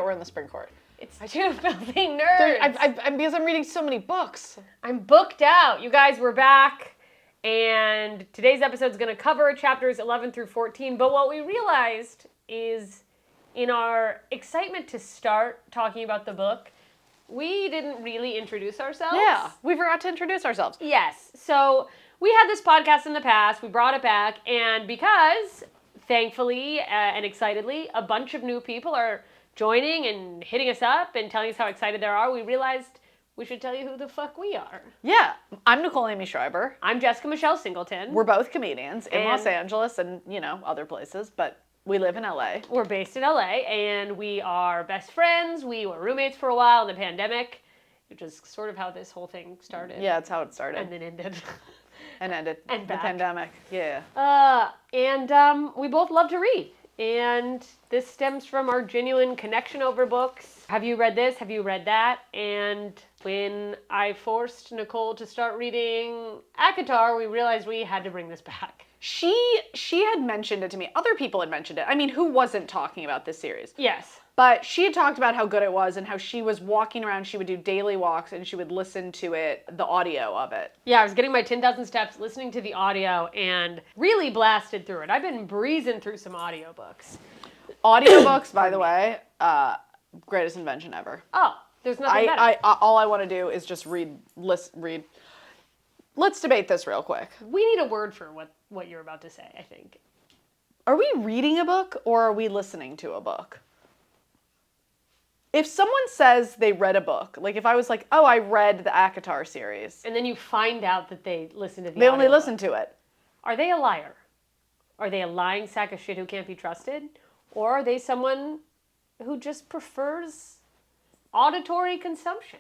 we're in the spring court. It's two filthy nerds. Because I'm reading so many books. I'm booked out. You guys, we're back. And today's episode is going to cover chapters 11 through 14. But what we realized is in our excitement to start talking about the book, we didn't really introduce ourselves. Yeah, we forgot to introduce ourselves. Yes. So we had this podcast in the past. We brought it back. And because, thankfully and excitedly, a bunch of new people are joining and hitting us up and telling us how excited they are, we realized we should tell you who the fuck we are. Yeah. I'm Nicole Amy Schreiber. I'm Jessica Michelle Singleton. We're both comedians in Los Angeles and, other places, but we live in LA. We're based in LA, and we are best friends. We were roommates for a while in the pandemic, which is sort of how this whole thing started. Yeah, that's how it started. And then ended. And ended. And the back. Pandemic. Yeah. And we both love to read. And this stems from our genuine connection over books. Have you read this? Have you read that? And when I forced Nicole to start reading ACOTAR, we realized we had to bring this back. She had mentioned it to me. Other people had mentioned it. I mean, who wasn't talking about this series? Yes. But she had talked about how good it was and how she was walking around. She would do daily walks and she would listen to it, the audio of it. Yeah, I was getting my 10,000 steps listening to the audio and really blasted through it. I've been breezing through some audiobooks. Audiobooks, by the way, greatest invention ever. Oh, there's nothing better. All I want to do is just read. Let's debate this real quick. We need a word for what you're about to say, I think. Are we reading a book or are we listening to a book? If someone says they read a book, like if I was like, oh, I read the ACOTAR series. And then you find out that they listened to the They only audiobook. listened to it. Are they a liar? Are they a lying sack of shit who can't be trusted? Or are they someone who just prefers auditory consumption?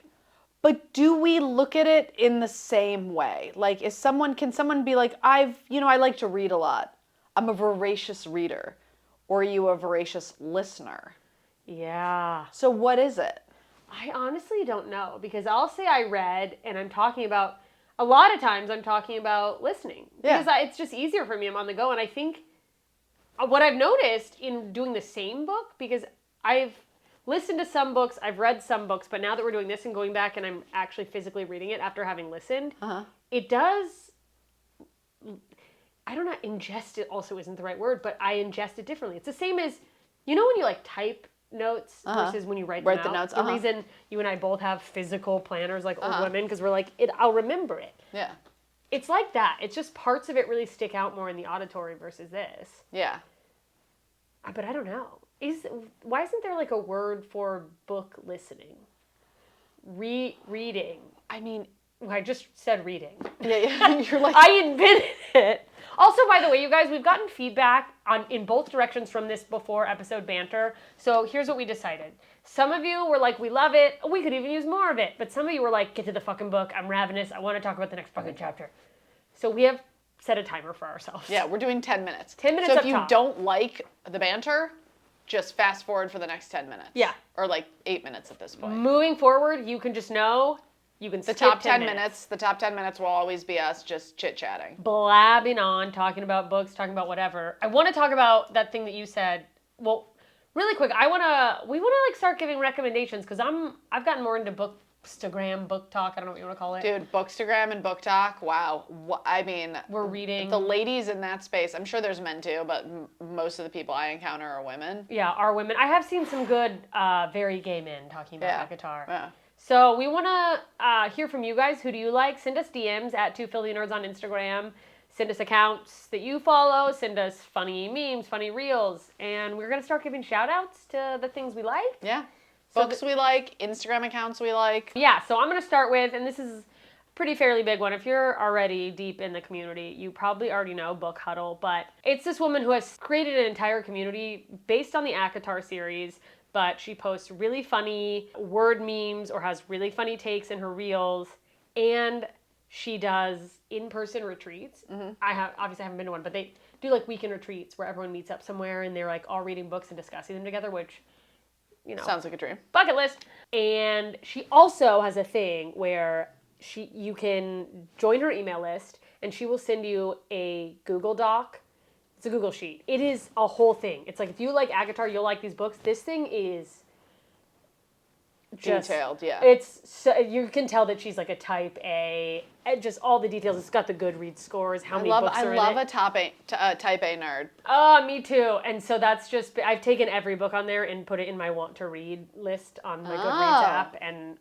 But do we look at it in the same way? Like, can someone be like, I like to read a lot. I'm a voracious reader. Or are you a voracious listener? Yeah. So what is it? I honestly don't know, because I'll say I read, and a lot of times I'm talking about listening. Yeah. Because it's just easier for me. I'm on the go, and I think what I've noticed in doing the same book, because I've listened to some books, I've read some books, but now that we're doing this and going back and I'm actually physically reading it after having listened, it does, I don't know, ingest it also isn't the right word, but I ingest it differently. It's the same as, when you type notes versus when you write them out. The notes. The reason you and I both have physical planners like old women, because we're like, I'll remember it. Yeah. It's like that. It's just parts of it really stick out more in the auditory versus this. Yeah. But I don't know. Why isn't there like a word for book listening? Reading. I mean, I just said reading. Yeah. You're like, I invented it. Also, by the way, you guys, we've gotten feedback in both directions from this before episode banter. So here's what we decided. Some of you were like, we love it. We could even use more of it. But some of you were like, get to the fucking book. I'm ravenous. I want to talk about the next fucking chapter. So we have set a timer for ourselves. Yeah, we're doing 10 minutes. 10 minutes So up if you top. don't like the banter, just fast forward for the next 10 minutes. Yeah. Or like 8 minutes at this point. Moving forward, you can just know you can The skip top 10 minutes. The top 10 minutes will always be us just chit-chatting. Blabbing on, talking about books, talking about whatever. I want to talk about that thing that you said. Well, really quick, we want to start giving recommendations, because I've gotten more into Bookstagram, book talk, I don't know what you want to call it. Dude, Bookstagram and book talk, wow. We're reading. The ladies in that space, I'm sure there's men too, but most of the people I encounter are women. Yeah, are women. I have seen some good, very gay men talking about ACOTAR. Yeah. So we want to hear from you guys. Who do you like? Send us DMs at 2filthynerds on Instagram. Send us accounts that you follow. Send us funny memes, funny reels. And we're going to start giving shout outs to the things we like. Yeah. Books we like, Instagram accounts we like. Yeah, so I'm going to start with, and this is a pretty fairly big one. If you're already deep in the community, you probably already know Book Huddle. But it's this woman who has created an entire community based on the ACOTAR series. But she posts really funny word memes or has really funny takes in her reels. And she does in-person retreats. Mm-hmm. Obviously I haven't been to one, but they do like weekend retreats where everyone meets up somewhere and they're like all reading books and discussing them together, which, sounds like a dream. Bucket list. And she also has a thing where you can join her email list and she will send you a Google Doc. It's a Google Sheet. It is a whole thing. It's like, if you like ACOTAR, you'll like these books. This thing is detailed, yeah. It's so, you can tell that she's like a type A. And just all the details. It's got the Goodreads scores. How many books are in it? I love a type A nerd. Oh, me too. And so that's just I've taken every book on there and put it in my want to read list on my Goodreads app and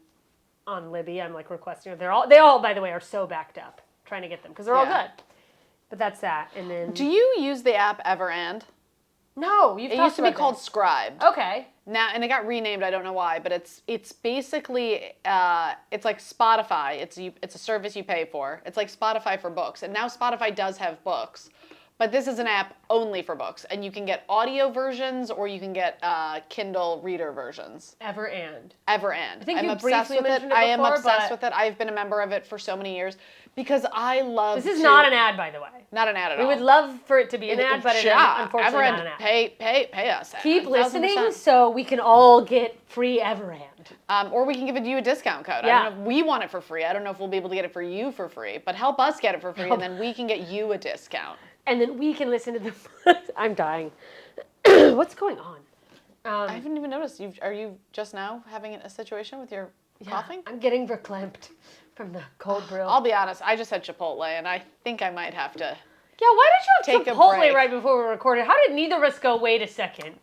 on Libby. I'm like requesting it. They all by the way are so backed up trying to get them because they're all good. But that's that. And then do you use the app Everand? No, it used to be called Scribed. Okay. Now, and it got renamed. I don't know why, but it's basically it's like Spotify. It's a service you pay for. It's like Spotify for books, and now Spotify does have books, but this is an app only for books, and you can get audio versions or you can get Kindle reader versions. Everand. I think I'm you obsessed briefly with it. mentioned it I am before, obsessed but- with it. I've been a member of it for so many years because I love. This is not an ad, by the way. Not an ad at all. We would love for it to be an ad, but unfortunately Everand, not an ad. Pay us. Keep 1,000%. listening so we can all get free Everand. Or we can give you a discount code. Yeah. I don't know if we want it for free. I don't know if we'll be able to get it for you for free, but help us get it for free, and then we can get you a discount. And then we can listen to the... I'm dying. What's going on? I haven't even noticed. Are you just now having a situation with your coughing? I'm getting verklempt from the cold brew. I'll be honest. I just had Chipotle, and I think I might have to. Yeah, why did you Take have a Chipotle break. right before we recorded? How did neither of us go, wait a second?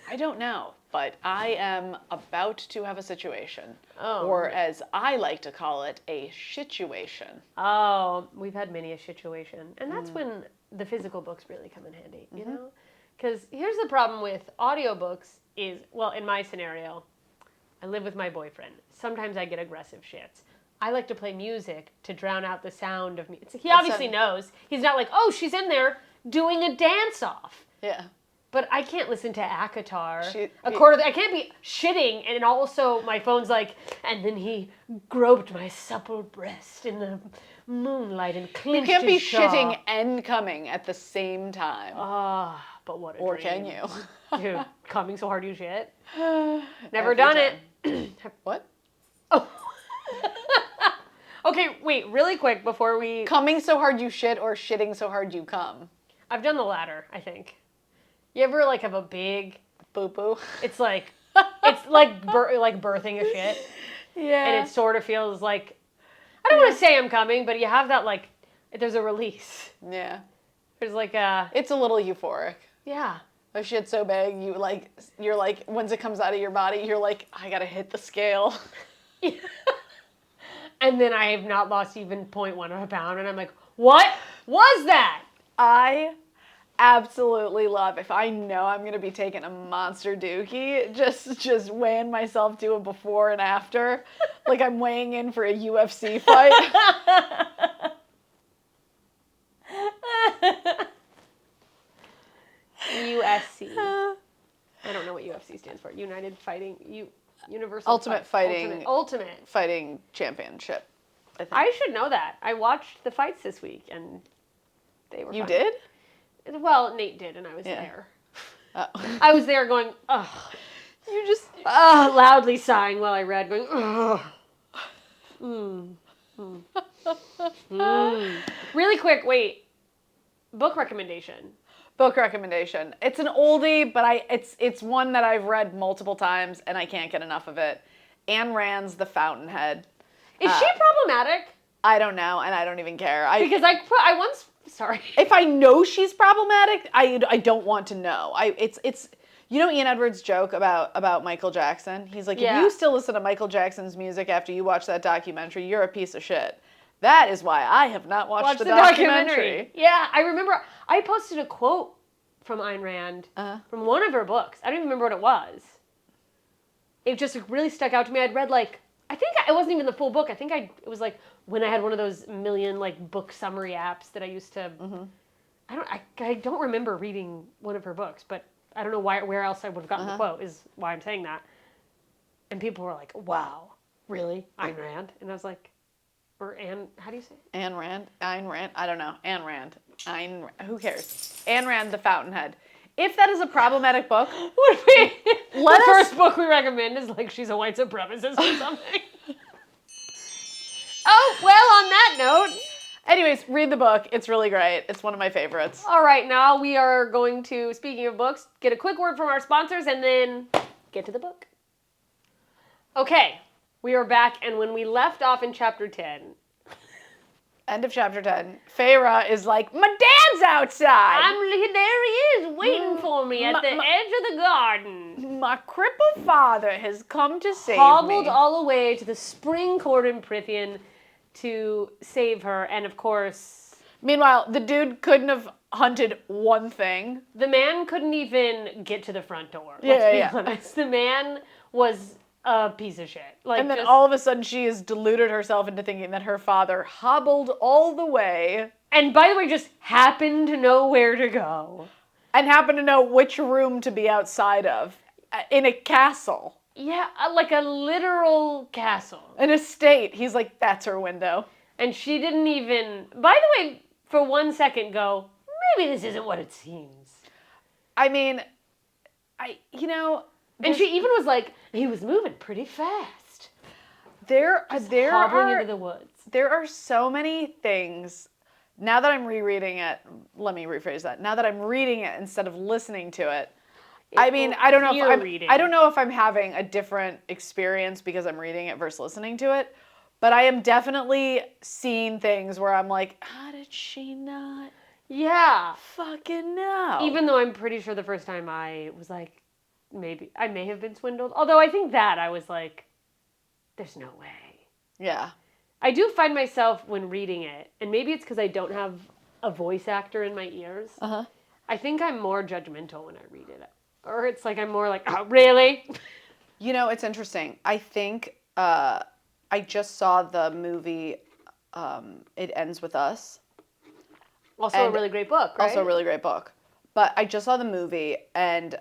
I don't know, but I am about to have a situation. Oh. Or as I like to call it, a situation. Oh, we've had many a situation. And that's when the physical books really come in handy, you know? Because here's the problem with audiobooks is, well, in my scenario, I live with my boyfriend. Sometimes I get aggressive shits. I like to play music to drown out the sound of me. He obviously knows. He's not like, oh, she's in there doing a dance-off. Yeah. But I can't listen to ACOTAR. I I can't be shitting, and also my phone's like, and then he groped my supple breast in the moonlight and clinched You can't be his jaw. shitting and coming at the same time. Ah, but what a Or dream. can you? Dude, coming so hard you shit. Never Every done time. it. What? Oh. Okay, wait, really quick before we... Coming so hard you shit or shitting so hard you come? I've done the latter, I think. You ever, like, have a big... Boo-boo. It's like birthing a shit. Yeah. And it sort of feels like... I don't want to say I'm coming, but you have that, like... There's a release. Yeah. There's like a... It's a little euphoric. Yeah. If shit's so big, you're like, once it comes out of your body, you're like, I gotta hit the scale. And then I have not lost even 0.1 of a pound, and I'm like, what was that? I absolutely love, if I know I'm gonna be taking a monster dookie, just weighing myself to a before and after, like I'm weighing in for a UFC fight. USC. I don't know what UFC stands for. United Fighting... Universal Ultimate Fighting. Ultimate. Fighting Championship. I think. I should know that. I watched the fights this week, and they were You fun. did? Well, Nate did, and I was there. Oh. I was there going, ugh. You just... Loudly sighing while I read, going, ugh. Really quick, wait. Book recommendation. Book recommendation. It's an oldie, but it's one that I've read multiple times, and I can't get enough of it. Ayn Rand's The Fountainhead. Is she problematic? I don't know, and I don't even care. Because I once... Sorry. If I know she's problematic, I don't want to know. It's you know Ian Edwards' joke about Michael Jackson? He's like, if you still listen to Michael Jackson's music after you watch that documentary, you're a piece of shit. That is why I have not watched the documentary. Yeah, I remember I posted a quote from Ayn Rand from one of her books. I don't even remember what it was. It just really stuck out to me. I'd read I think it wasn't even the full book. I think it was when I had one of those million book summary apps that I used to. I don't remember reading one of her books, but I don't know where else I would have gotten the quote. Is why I'm saying that. And people were like, "Wow, really, Ayn Rand?" And I was like, "Or Anne? How do you say it?" Ayn Rand. I don't know. Ayn Rand. Who cares? Ayn Rand, The Fountainhead. If that is a problematic book, the first book we recommend is she's a white supremacist or something. Oh, well, on that note. Anyways, read the book. It's really great. It's one of my favorites. All right, now we are going to, speaking of books, get a quick word from our sponsors and then get to the book. Okay, we are back, and when we left off in chapter 10, End of chapter 10. Feyre is like, my dad's outside. there he is, waiting for me at the edge of the garden. My crippled father has come to save Hobbled me. all the way to the spring court in Prythian to save her, and of course, Meanwhile, the dude couldn't have hunted one thing. the man couldn't even get to the front door. Yeah, Let's be honest. The man was a piece of shit. Like, And then just- all of a sudden she has deluded herself into thinking that her father hobbled all the way and by the way, just happened to know where to go. and happened to know which room to be outside of in a castle. Yeah, like a literal castle. An estate. He's like, that's her window. And she didn't even, by the way, for 1 second go, maybe this isn't what it seems. I mean, And she even was like, he was moving pretty fast. there Hobbling into the woods. There are so many things. Now that I'm rereading it, let me rephrase that. Now that I'm reading it instead of listening to it, I mean, I don't know if I don't know if I'm having a different experience because I'm reading it versus listening to it, but I am definitely seeing things where I'm like, how did she not Yeah. fucking know? Even though I'm pretty sure the first time I was like, maybe, I may have been swindled. Although I think that I was like, there's no way. Yeah. I do find myself when reading it, and maybe it's because I don't have a voice actor in my ears. Uh-huh. I think I'm more judgmental when I read it. Or it's like I'm more like, oh, really? You know, it's interesting. I think I just saw the movie It Ends With Us. Also a really great book, right? Also a really great book. But I just saw the movie, and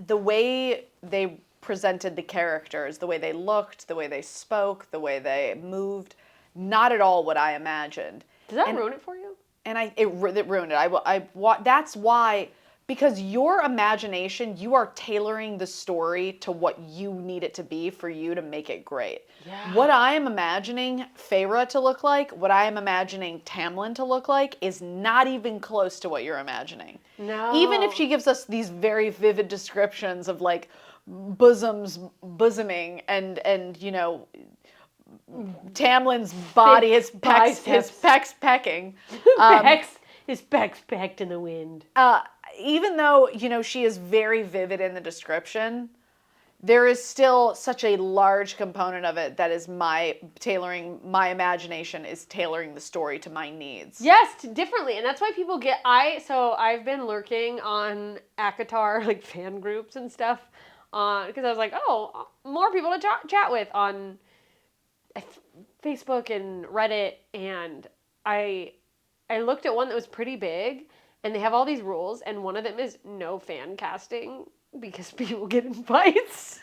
the way they presented the characters, the way they looked, the way they spoke, the way they moved, not at all what I imagined. Does that ruin it for you? And it ruined it. That's why, because your imagination, you are tailoring the story to what you need it to be for you to make it great. Yeah. What I am imagining Feyre to look like, what I am imagining Tamlin to look like, is not even close to what you're imagining. No. Even if she gives us these very vivid descriptions of like bosoming and you know, Tamlin's body, his pecs pecking. His pecs pecked in the wind. Even though, you know, she is very vivid in the description, there is still such a large component of it that is my imagination is tailoring the story to my needs. Yes, differently. And that's why people so I've been lurking on ACOTAR, like fan groups and stuff, because I was like, oh, more people to chat with on Facebook and Reddit, and I looked at one that was pretty big, and they have all these rules, and one of them is no fan casting because people get invites.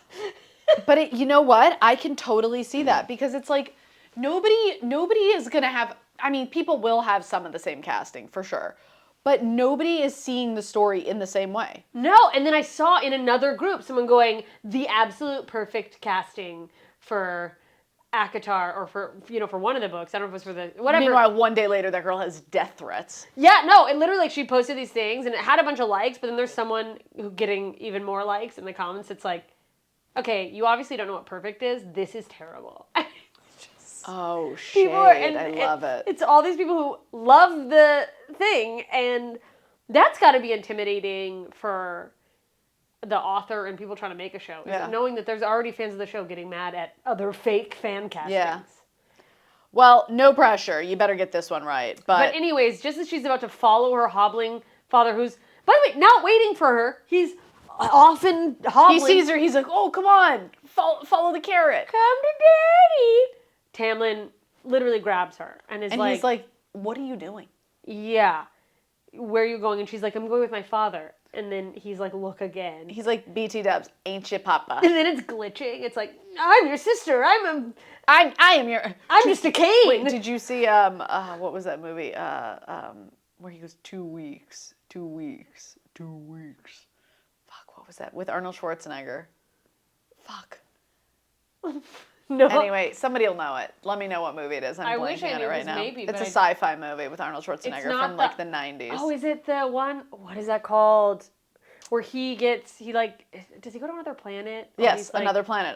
But you know what? I can totally see that because it's like nobody is going to have, I mean, people will have some of the same casting for sure, but nobody is seeing the story in the same way. No, and then I saw in another group someone going, the absolute perfect casting for ACOTAR, or for one of the books. I don't know if it was for the whatever. Meanwhile, one day later, that girl has death threats. Yeah, no, it literally, like, she posted these things and it had a bunch of likes, but then there's someone who getting even more likes in the comments. It's like, okay, you obviously don't know what perfect is. This is terrible. Oh shit! I love it. It's all these people who love the thing, and that's got to be intimidating for the author and people trying to make a show, knowing that there's already fans of the show getting mad at other fake fan castings. Yeah. Well, no pressure. You better get this one right. But anyways, just as she's about to follow her hobbling father, who's, by the way, not waiting for her, he's often hobbling. He sees her. He's like, "Oh, come on, follow the carrot. Come to daddy." Tamlin literally grabs her and he's like, "What are you doing?" Yeah. Where are you going? And she's like, "I'm going with my father." And then he's like, "Look again." He's like, "BT dubs, ain't you, papa?" And then it's glitching. It's like, "I'm your sister. I'm just a cane." Wait, did you see what was that movie? Where he goes 2 weeks. Fuck, what was that? With Arnold Schwarzenegger. Fuck. No. Anyway, somebody will know it. Let me know what movie it is. I'm blanking on it right now. It's a sci-fi movie with Arnold Schwarzenegger from like the 90s. Oh, is it the one? What is that called? Where does he go to another planet? Yes, another planet.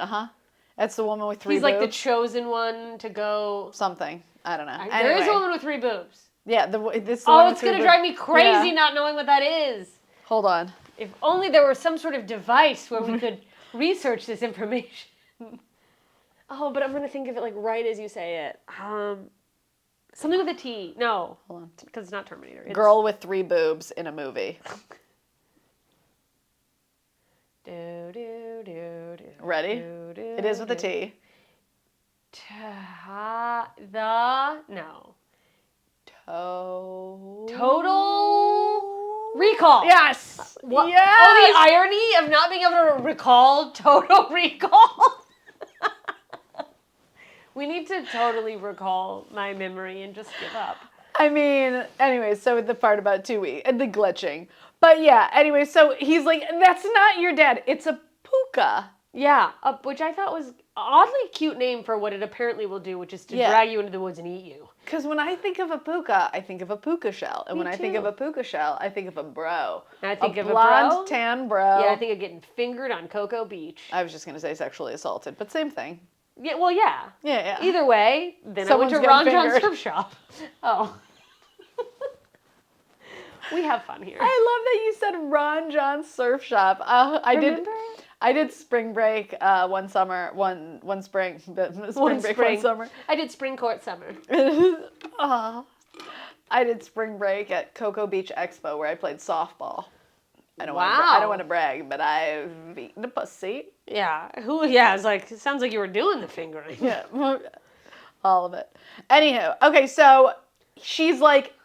That's the woman with 3 He's boobs. like the chosen one to go. Something. I don't know. There is a woman with 3 boobs. Yeah, this. It's gonna drive me crazy not knowing what that is. Hold on. If only there were some sort of device where we could research this information. Oh, but I'm gonna think of it like right as you say it. Something with a T. No, Hold on. because it's not Terminator. It's... Girl with 3 boobs in a movie. Ready? It is with a T. No. Total Recall. Yes. What? Yes. Oh, the irony of not being able to recall Total Recall. We need to totally recall my memory and just give up. I mean, anyway, so the part about 2 weeks and the glitching. But yeah, anyway, so he's like, that's not your dad. It's a puka. Yeah, which I thought was an oddly cute name for what it apparently will do, which is to drag you into the woods and eat you. Because when I think of a puka, I think of a puka shell. And when I think of a puka shell, I think of a bro. And I think of blonde, a bro. tan bro. Yeah, I think of getting fingered on Cocoa Beach. I was just going to say sexually assaulted, but same thing. Yeah, well, yeah. Yeah. Either way, then Someone's I went to Ron getting John's fingered. surf shop. Oh. We have fun here. I love that you said Ron John's surf shop. I did spring break one summer, one spring, but one summer. I did spring court summer. I did spring break at Cocoa Beach Expo where I played softball. I don't want to brag, but I've eaten a pussy. Yeah. It sounds like you were doing the fingering. Yeah. All of it. Anywho, okay, so she's like,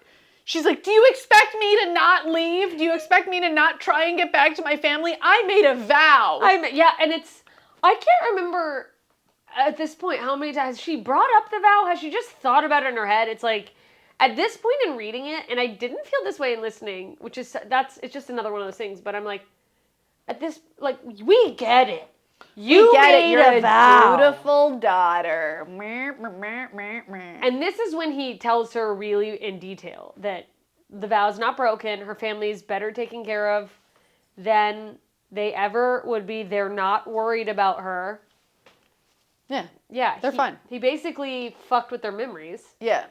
do you expect me to not leave? Do you expect me to not try and get back to my family? I made a vow. And I can't remember at this point how many times she brought up the vow. Has she just thought about it in her head? It's like, at this point in reading it, and I didn't feel this way in listening, it's just another one of those things, but I'm like, we get it. You get it. made You're a vow. Dutiful daughter. And this is when he tells her really in detail that the vow's not broken. Her family's better taken care of than they ever would be. They're not worried about her. Yeah. Yeah. They're fine. He basically fucked with their memories. Yeah.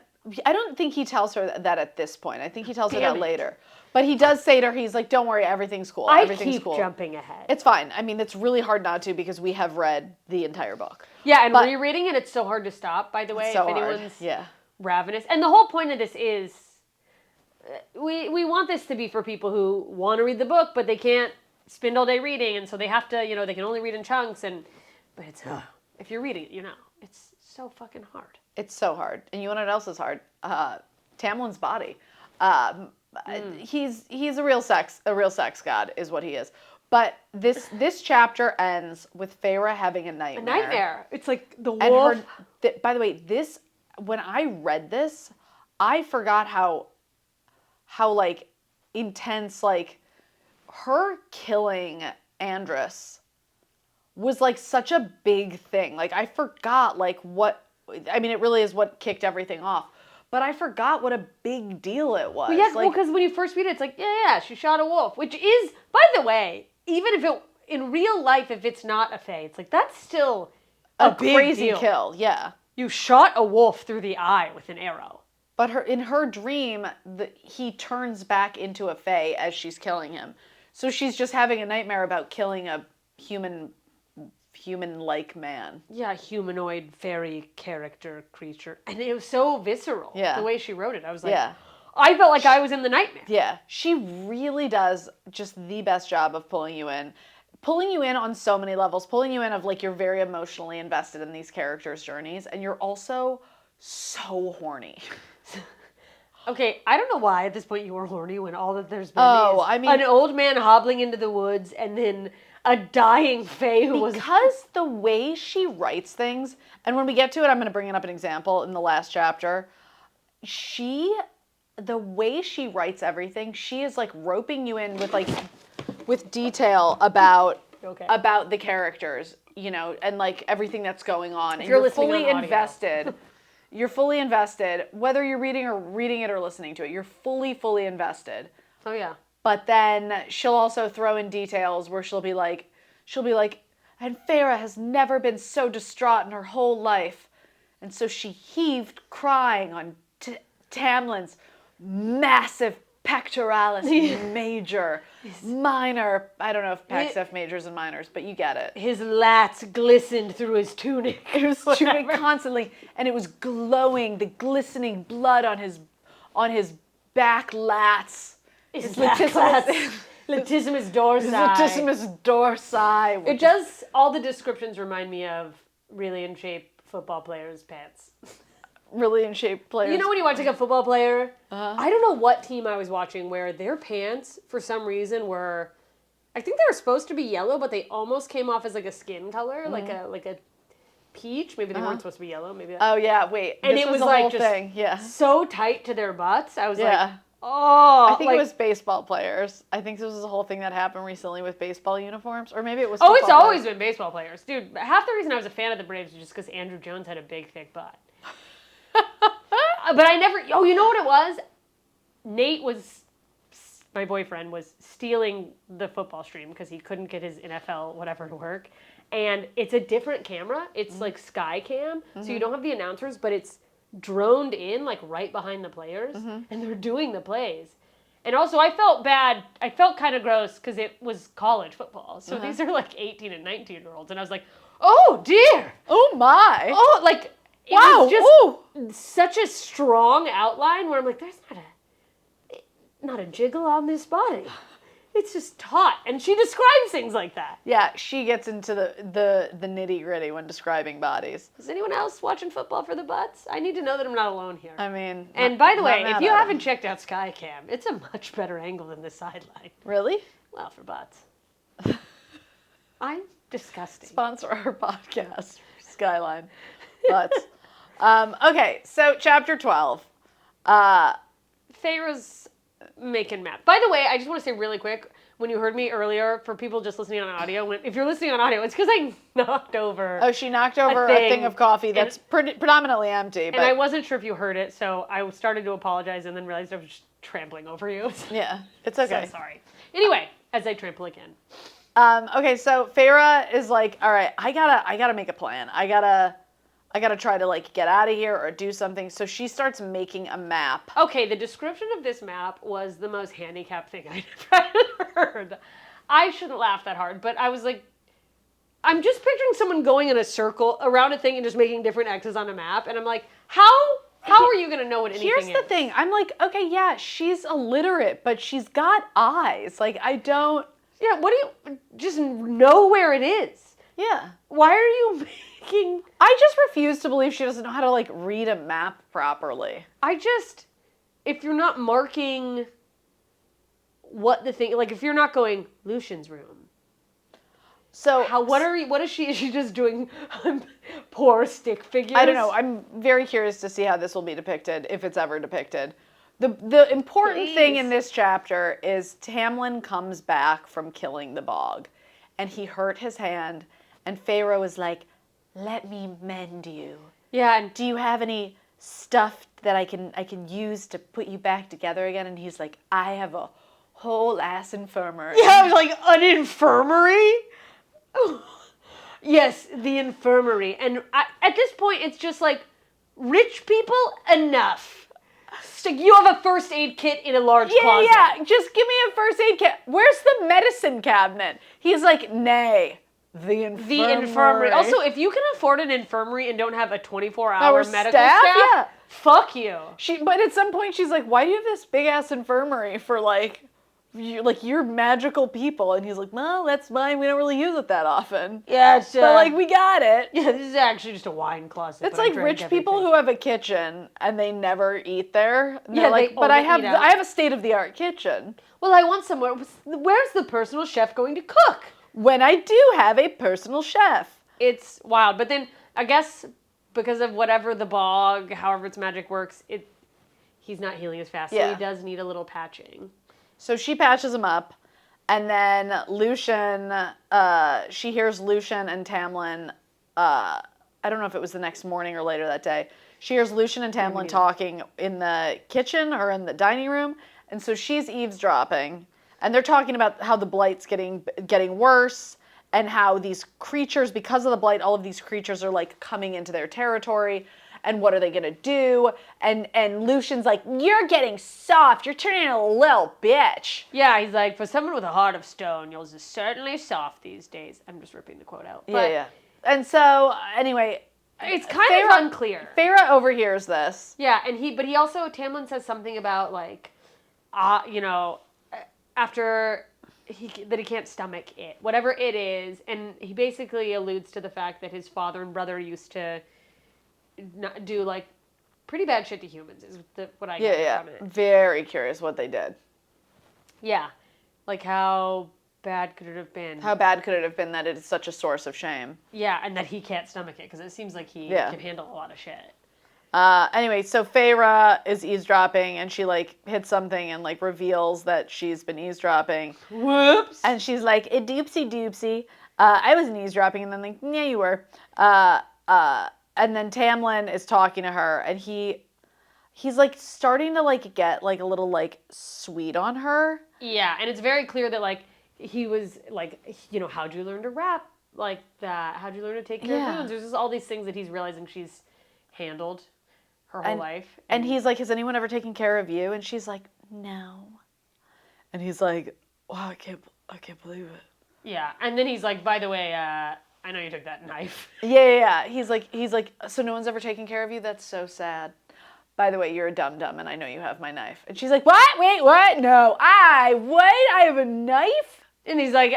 I don't think he tells her that at this point. I think he tells her that later. But he does say to her, he's like, don't worry, everything's cool. Everything's cool. I keep jumping ahead. It's fine. I mean, it's really hard not to because we have read the entire book. Yeah, and rereading it, it's so hard to stop, by the way, so if anyone's hard. ravenous. And the whole point of this is, we want this to be for people who want to read the book, but they can't spend all day reading, and so they have to, they can only read in chunks. But it's, if you're reading it, it's so fucking hard. It's so hard. And you know what else is hard? Tamlin's body. He's a real sex god is what he is. But this chapter ends with Feyre having a nightmare. A nightmare. It's like the wolf. And by the way, when I read this, I forgot how like intense, like her killing Andrus was like such a big thing. Like I forgot it really is what kicked everything off. But I forgot what a big deal it was. Well, because when you first read it, it's like, yeah, she shot a wolf. Which is, by the way, even if in real life, if it's not a fae, it's like, that's still a big crazy deal. Kill, yeah. You shot a wolf through the eye with an arrow. But in her dream, he turns back into a fae as she's killing him. So she's just having a nightmare about killing a human-like man. Yeah, humanoid, fairy character, creature. And it was so visceral, the way she wrote it. I was like, I felt like I was in the nightmare. Yeah, she really does just the best job of pulling you in. Pulling you in on so many levels. Pulling you in of like you're very emotionally invested in these characters' journeys. And you're also so horny. Okay, I don't know why at this point you were horny when all that there's been is an old man hobbling into the woods and then a dying fae who was... Because the way she writes things, and when we get to it, I'm going to bring up an example in the last chapter. The way she writes everything, she is like roping you in with detail about the characters, and like everything that's going on. And you're fully invested. You're fully invested, whether you're reading it or listening to it. You're fully invested. Oh yeah. But then she'll also throw in details where she'll be like, and Feyre has never been so distraught in her whole life. And so she heaved crying on Tamlin's massive pectoralis major, minor. I don't know if pecs have majors and minors, but you get it. His lats glistened through his tunic. It was tunic constantly, and it was glowing, the glistening blood on his back lats. His latissimus dorsi. His latissimus dorsi. It does, all the descriptions remind me of really in shape football players' pants. Really in shape players. You know when you watch like a football player? I don't know what team I was watching where their pants, for some reason, were, I think they were supposed to be yellow, but they almost came off as like a skin color, like a peach. Maybe they weren't supposed to be yellow. Maybe. Oh yeah, wait. And it was the like whole just thing. Yeah. so tight to their butts. I was like, Yeah. oh. I think like, it was baseball players. I think this was a whole thing that happened recently with baseball uniforms, or maybe it was. Oh, it's football always players. been baseball players, dude. Half the reason I was a fan of the Braves was just because Andrew Jones had a big, thick butt. But I never. Oh, you know what it was? Nate was. My boyfriend was stealing the football stream because he couldn't get his NFL whatever to work, and it's a different camera. It's like Sky Cam, so you don't have the announcers, but it's droned in like right behind the players, and they're doing the plays. And also, I felt bad. I felt kind of gross because it was college football. So these are like 18 and 19-year-olds. And I was like, oh, dear. Oh, my. Oh, like, it Wow. was just such a strong outline where I'm like, there's not a jiggle on this body. It's just taut. And she describes things like that. Yeah, she gets into the nitty-gritty when describing bodies. Is anyone else watching football for the butts? I need to know that I'm not alone here. I mean... And by the way, if you haven't checked out Skycam, it's a much better angle than the sideline. Really? Well, for butts. I'm disgusting. Sponsor our podcast, Skyline. Butts. Okay, so chapter 12. Feyre's making map. By the way, I just want to say really quick, when you heard me earlier, for people just listening on audio, if you're listening on audio, it's because I knocked over. Oh, she knocked over a thing of coffee that's predominantly empty. But... And I wasn't sure if you heard it, so I started to apologize and then realized I was just trampling over you. Yeah, it's okay. So sorry. Anyway, as I trample again. Okay, so Feyre is like, all right, I gotta make a plan. I gotta try to like get out of here or do something. So she starts making a map. Okay, the description of this map was the most handicapped thing I'd ever heard. I shouldn't laugh that hard, but I was like, I'm just picturing someone going in a circle around a thing and just making different X's on a map, and I'm like, how are you gonna know what anything is? Here's the thing. I'm like, okay, yeah, she's illiterate, but she's got eyes. Like, I don't... Yeah, what do you... Just know where it is. Yeah. Why are you making... I just refuse to believe she doesn't know how to, like, read a map properly. If you're not marking what the thing... Like, if you're not going, Lucian's room. So... What is she... Is she just doing poor stick figures? I don't know. I'm very curious to see how this will be depicted, if it's ever depicted. The important thing in this chapter is Tamlin comes back from killing the bog, and he hurt his hand, and Feyre is like, let me mend you. Yeah, and do you have any stuff that I can use to put you back together again? And he's like, I have a whole ass infirmary. Yeah, I was like, an infirmary? Yes, the infirmary. And at this point, it's just like, rich people, enough. So you have a first aid kit in a large closet. Yeah, just give me a first aid kit. Where's the medicine cabinet? He's like, nay, the infirmary. The infirmary. Also, if you can afford an infirmary and don't have a 24-hour medical staff, yeah. Fuck you. But at some point, she's like, why do you have this big-ass infirmary for, you're magical people? And he's like, well, that's fine. We don't really use it that often. Yeah, but, we got it. Yeah, this is actually just a wine closet. It's like rich people who have a kitchen and they never eat there. And yeah, like, but I have a state-of-the-art kitchen. Well, I want somewhere. Where's the personal chef going to cook? When I do have a personal chef. It's wild. But then, I guess, because of whatever the bog, however its magic works, he's not healing as fast. So he does need a little patching. So she patches him up, and then Lucian, she hears Lucian and Tamlin, I don't know if it was the next morning or later that day, she hears Lucian and Tamlin talking in the kitchen or in the dining room, and so she's eavesdropping, and they're talking about how the blight's getting worse, and how these creatures, because of the blight, all of these creatures are like coming into their territory. And what are they gonna do? And Lucian's like, you're getting soft. You're turning into a little bitch. Yeah, he's like, for someone with a heart of stone, you're just certainly soft these days. I'm just ripping the quote out. But Yeah. And so, anyway, it's kind of unclear. Feyre overhears this. Yeah, but he also, Tamlin says something about like, after that he can't stomach it, whatever it is, and he basically alludes to the fact that his father and brother used to do like pretty bad shit to humans is what I get from it. Very curious what they did. Yeah. Like how bad could it have been? How bad could it have been that it is such a source of shame? Yeah, and that he can't stomach it because it seems like he can handle a lot of shit. Anyway, so Feyre is eavesdropping and she like hits something and like reveals that she's been eavesdropping. Whoops. And she's like, "A doopsie doopsie. I wasn't eavesdropping," and then like, "Yeah, you were." And then Tamlin is talking to her, and he's like starting to like get like a little like sweet on her. Yeah, and it's very clear that like he was like, how'd you learn to rap like that? How'd you learn to take care of wounds? There's just all these things that he's realizing she's handled her whole life. And he's like, "Has anyone ever taken care of you?" And she's like, "No." And he's like, "Wow, I can't believe it." Yeah, and then he's like, "By the way, I know you took that knife." Yeah. He's like, "So no one's ever taken care of you? That's so sad. By the way, you're a dum-dum, and I know you have my knife." And she's like, "What? Wait, what? No, I have a knife?" And he's like,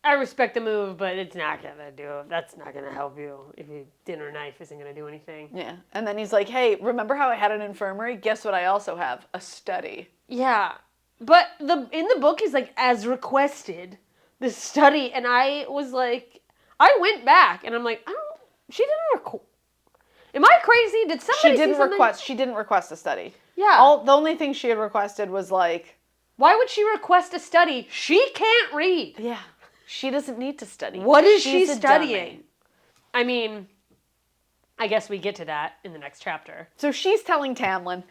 I respect the move, but it's not gonna that's not gonna help you if your dinner knife isn't gonna do anything. Yeah. And then he's like, "Hey, remember how I had an infirmary? Guess what I also have? A study." Yeah. But in the book, he's like, "As requested, the study," and I was like, I went back, and I'm like, she didn't record. Am I crazy? Did somebody She didn't request a study. Yeah. The only thing she had requested was like, why would she request a study? She can't read. Yeah. She doesn't need to study. What is she studying? I mean, I guess we get to that in the next chapter. So she's telling Tamlin,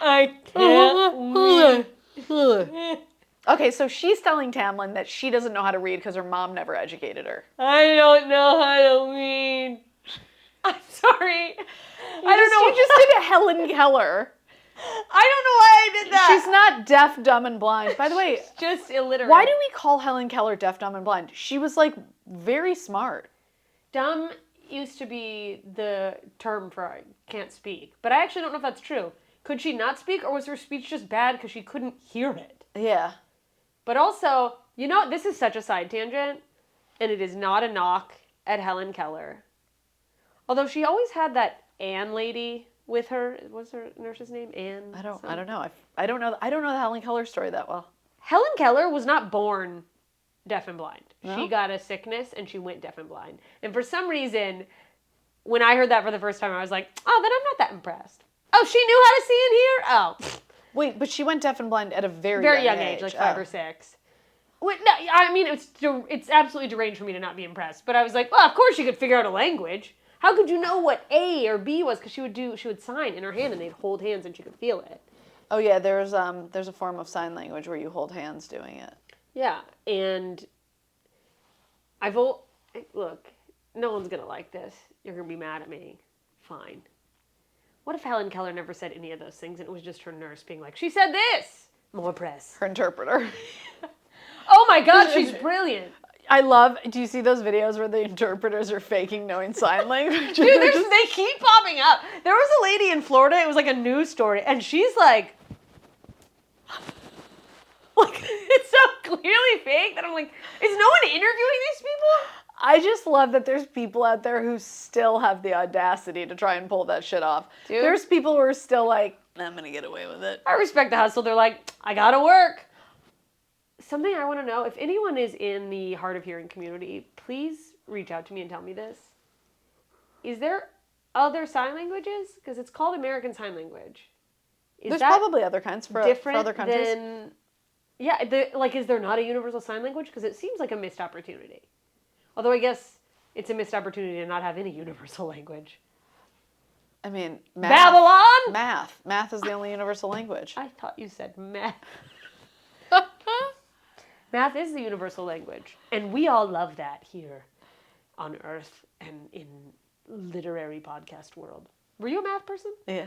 I can't read. Okay, so she's telling Tamlin that she doesn't know how to read because her mom never educated her. I don't know how to read. I'm sorry. I don't know. You just did a Helen Keller. I don't know why I did that. She's not deaf, dumb, and blind. By the way, she's just illiterate. Why do we call Helen Keller deaf, dumb, and blind? She was like very smart. Dumb used to be the term for I can't speak, but I actually don't know if that's true. Could she not speak, or was her speech just bad because she couldn't hear it? Yeah. But also, this is such a side tangent, and it is not a knock at Helen Keller. Although she always had that Anne lady with her. What's her nurse's name? Anne? I don't know. I don't know the Helen Keller story that well. Helen Keller was not born deaf and blind. No? She got a sickness and she went deaf and blind. And for some reason, when I heard that for the first time, I was like, oh, then I'm not that impressed. Oh, she knew how to see and hear? Oh. Wait, but she went deaf and blind at a very young age, like 5 or 6. Wait, no, I mean, it's absolutely deranged for me to not be impressed. But I was like, well, of course she could figure out a language. How could you know what A or B was? Because she would sign in her hand and they'd hold hands and she could feel it. Oh yeah, there's a form of sign language where you hold hands doing it. Yeah, and look, no one's gonna like this. You're gonna be mad at me. Fine. What if Helen Keller never said any of those things and it was just her nurse being like, she said this? More press. Her interpreter. Oh my God, she's brilliant. Do you see those videos where the interpreters are faking knowing sign language? Dude, they keep popping up. There was a lady in Florida, it was like a news story, and she's like, it's so clearly fake that I'm like, is no one interviewing these people? I just love that there's people out there who still have the audacity to try and pull that shit off. Dude. There's people who are still like, I'm gonna get away with it. I respect the hustle. They're like, I gotta work. Something I want to know, if anyone is in the hard of hearing community, please reach out to me and tell me this. Is there other sign languages? Because it's called American Sign Language. There's probably other kinds for other countries. Is there not a universal sign language? Because it seems like a missed opportunity. Although I guess it's a missed opportunity to not have any universal language. I mean, Babylon? Math is the only universal language. I thought you said math. Math is the universal language. And we all love that here on Earth and in literary podcast world. Were you a math person? Yeah.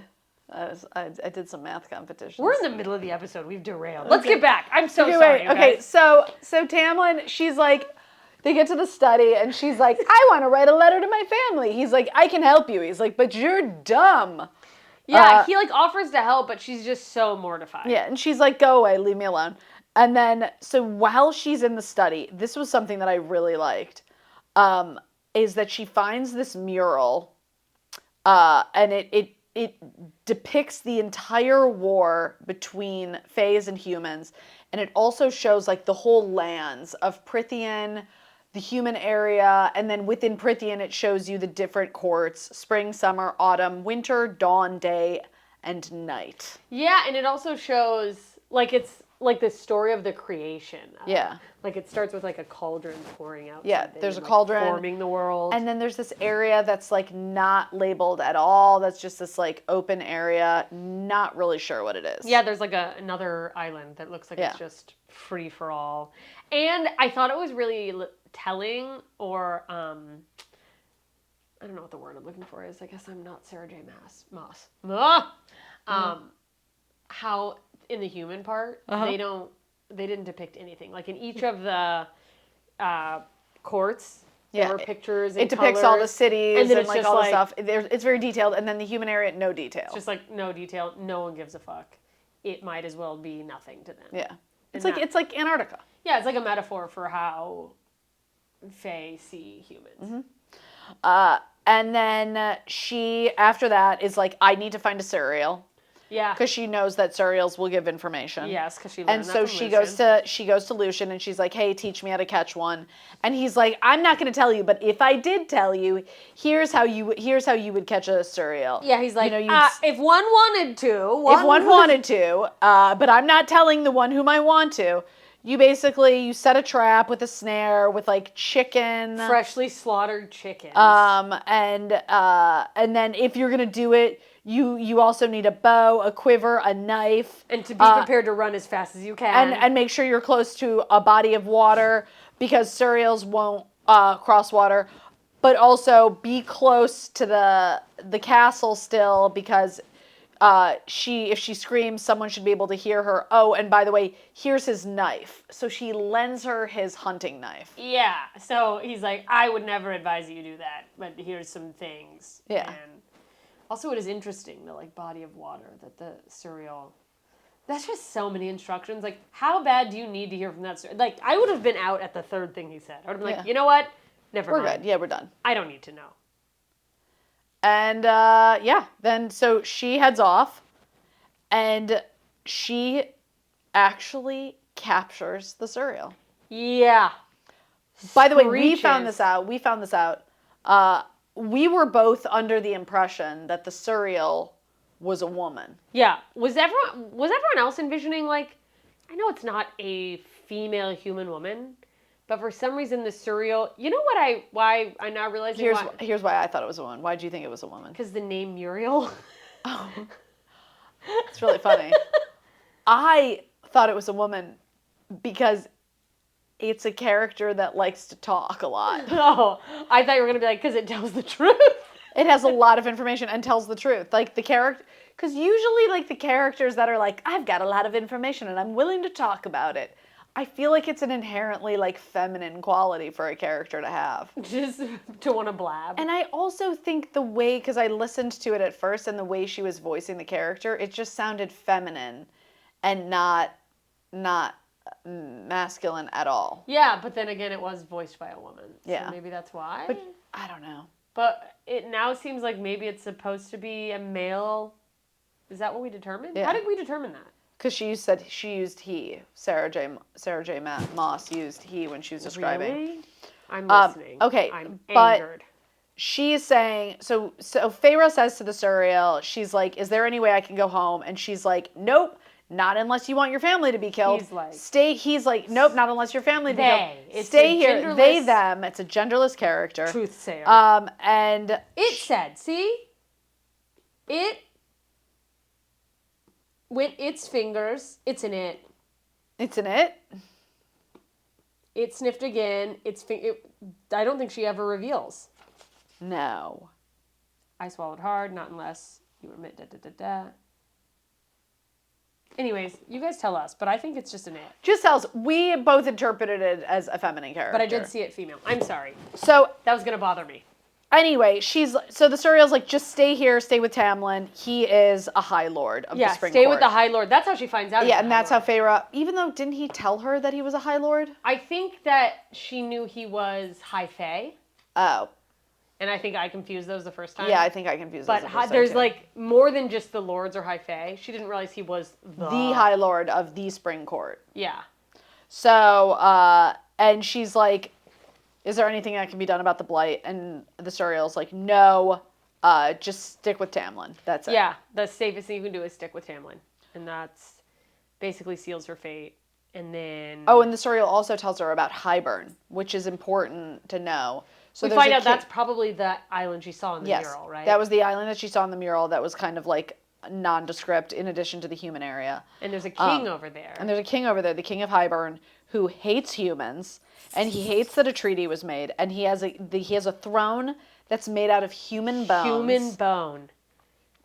I did some math competitions. We're in the middle of the episode. We've derailed. Let's get back. I'm so Okay, sorry. wait. Okay, so Tamlin, she's like, they get to the study, and she's like, I want to write a letter to my family. He's like, I can help you. He's like, but you're dumb. Yeah, he like offers to help, but she's just so mortified. Yeah, and she's like, go away, leave me alone. And then, so while she's in the study, this was something that I really liked, is that she finds this mural, and it depicts the entire war between Faes and humans, and it also shows like the whole lands of Prythian, the human area, and then within Prythian it shows you the different courts: spring, summer, autumn, winter, dawn, day, and night. Yeah, and it also shows like it's like the story of the creation. Yeah. Like it starts with like a cauldron pouring out. Yeah, there's a cauldron forming the world. And then there's this area that's like not labeled at all. That's just this like open area. Not really sure what it is. Yeah, there's like another island that looks like it's just free for all. And I thought it was really telling, or I don't know what the word I'm looking for is. I guess I'm not Sarah J. Maas. How in the human part, they didn't depict anything. Like in each of the courts, there were pictures and it depicts all the cities and like all the stuff. It's very detailed. And then the human area, no detail. It's just like no detail. No one gives a fuck. It might as well be nothing to them. Yeah. It's like Antarctica. Yeah, it's like a metaphor for how Fae see humans. And then she, after that, is like, I need to find a Suriel. Yeah. Because she knows that Suriels will give information. Yes, because she learned and that so from she goes to Lucian and she's like, hey, teach me how to catch one. And he's like, I'm not going to tell you, but if I did tell you, here's how you would catch a Suriel. Yeah, he's like, if one wanted to, but I'm not telling the one whom I want to. You set a trap with a snare with like chicken, freshly slaughtered chicken. And then if you're gonna do it, you also need a bow, a quiver, a knife, and to be prepared to run as fast as you can. And make sure you're close to a body of water because Suriels won't cross water, but also be close to the castle still because. If she screams, someone should be able to hear her. Oh, and by the way, here's his knife. So she lends her his hunting knife. Yeah. So he's like, I would never advise you do that, but here's some things. Yeah. And also, it is interesting the like body of water that the Suriel. That's just so many instructions. Like, how bad do you need to hear from that? Like, I would have been out at the third thing he said. I would have been like, you know what? Never mind. We're good. Yeah, we're done. I don't need to know. And, then so she heads off, and she actually captures the Suriel. Yeah. By the way, we found this out. We were both under the impression that the Suriel was a woman. Yeah. Was everyone else envisioning, like, I know it's not a female human woman, but for some reason, the Suriel, you know why I now realize Here's why I thought it was a woman. Why do you think it was a woman? Because the name Muriel. Oh, it's really funny. I thought it was a woman because it's a character that likes to talk a lot. Oh, I thought you were going to be like, because it tells the truth. It has a lot of information and tells the truth. Like the character, because usually like the characters that are like, I've got a lot of information and I'm willing to talk about it. I feel like it's an inherently like feminine quality for a character to have. Just to want to blab. And I also think the way, because I listened to it at first and the way she was voicing the character, it just sounded feminine and not masculine at all. Yeah, but then again, it was voiced by a woman. So yeah. Maybe that's why. But I don't know. But it now seems like maybe it's supposed to be a male. Is that what we determined? Yeah. How did we determine that? Because she used he. Sarah J. Maas used he when she was describing. Really? I'm listening. Okay, I'm but angered. She's saying, so Feyre says to the Suriel, she's like, is there any way I can go home? And she's like, nope, not unless you want your family to be killed. He's like, nope, not unless your family to be killed. Stay here. They, them. It's a genderless character. Truth sayer. And it said, see? It, with its fingers, it's an it. It's an it? It sniffed again. I don't think she ever reveals. No. I swallowed hard, not unless you admit da. Anyways, you guys tell us, but I think it's just an it. Just tells. We both interpreted it as a feminine character. But I did see it female. I'm sorry. So that was gonna bother me. Anyway, so the Suriels like, just stay here, stay with Tamlin. He is a High Lord of the Spring stay Court. with the High Lord. That's how she finds out. Yeah, and that's how Feyre. Even though, didn't he tell her that he was a High Lord? I think that she knew he was High Fae. Oh. And I think I confused those the first time. Yeah, I think I confused those the first time. But there's too. like more than just the Lords or High Fae. She didn't realize he was the High Lord of the Spring Court. Yeah. So, and she's like, is there anything that can be done about the blight? And the Suriel's like, no, just stick with Tamlin. That's it. Yeah, the safest thing you can do is stick with Tamlin. And that's basically seals her fate. And then... Oh, and the Suriel also tells her about Hybern, which is important to know. So we find out that's probably the island she saw in the mural, right? That was the island that she saw in the mural that was kind of like nondescript in addition to the human area. And there's a king over there. And there's a king over there, the King of Hybern, who hates humans, and he hates that a treaty was made, and he has a throne that's made out of human bones. Human bone.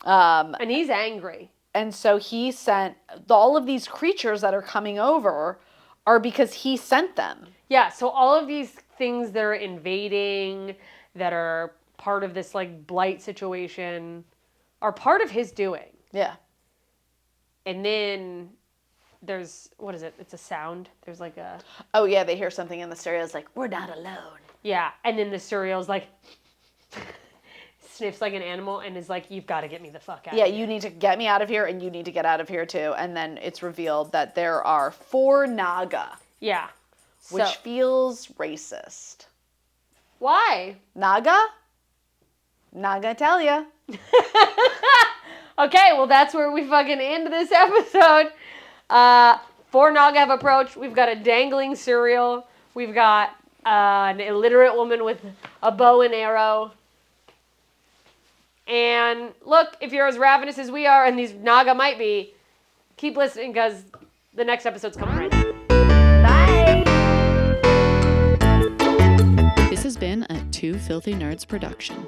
And he's angry. And so he sent all of these creatures that are coming over are because he sent them. Yeah, so all of these things that are invading, that are part of this like blight situation, are part of his doing. Yeah. And then there's, what is it? It's a sound. There's like a... Oh yeah, they hear something in the Suriel's like, we're not alone. Yeah, and then the Suriel's like... sniffs like an animal and is like, you've got to get me the fuck out of here. Yeah, you need to get me out of here, and you need to get out of here too. And then it's revealed that there are 4 Naga. Yeah. Which feels racist. Why? Naga? Naga tell ya. Okay, well that's where we fucking end this episode. 4 Naga have approached. We've got a dangling Suriel. We've got an illiterate woman with a bow and arrow. And look, if you're as ravenous as we are, and these Naga might be, keep listening because the next episode's coming right now. Bye! This has been a Two Filthy Nerds production.